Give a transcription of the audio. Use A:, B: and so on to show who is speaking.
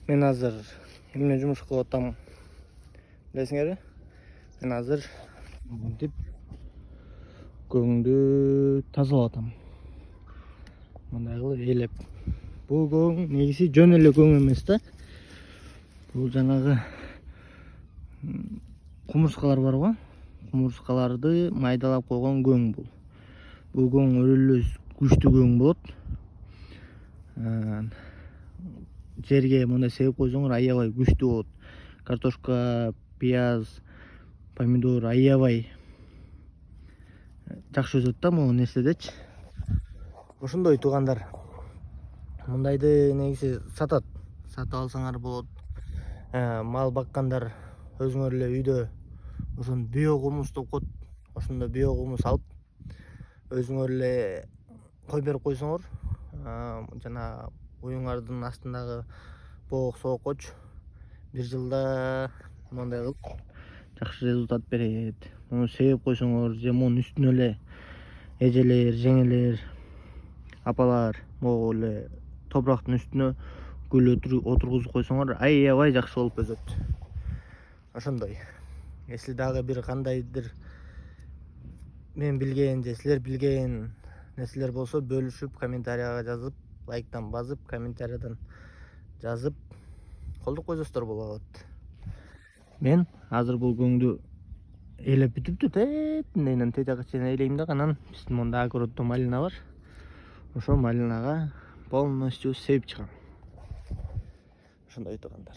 A: Мен азыр эмне жумуш кылып атам билесиңерби? Мен азыр мынтип көңдү тазалап атам. Мындай кылып ээлеп. Бул көң негизи жөн эле көң эмес да. Бул жанагы кумурскалар бар го. Кумурскаларды майдалап койгон көң бул. Бул көң өлө күчтүү көң болот. Жерге мындай себеп койсоңор аябай күчтүү болот. Картошка, пияз, помидор аябай жакшы өсөт да могу нерседечи. Ошондой туугандар. Мындайды негизи сатып алсаңар болот. Мал баккандар өзүңөр эле үйдө ошон биогумус деп коет. Ошондо биогумус алып өзүңөр эле кой берип койсоңор, жана уюңардын астындагы боок сооккочу бир жылда мындай кылып жакшы результат берет. Муну себеп койсоңор же мунун үстүнө эле эжелер, жеңелер, апалар могу эле топурактын үстүнө гүл отургузуп койсоңор аябай жакшы болуп өсөт. Ошондой. Если дагы бир кандайдыр мен билген же силер билген нерселер болсо бөлүшүп комментарияга жазып, лайктан басып, комментариядан жазып колдоп койсоңуздар болот. Мен азыр бул көңдү ээлеп бүтүптү, тетинен тет жака чейин ээлейм да, анан биздин монда огороддо малина бар. Ошол малинага полностью себип чыгам. Ошондой туугандар.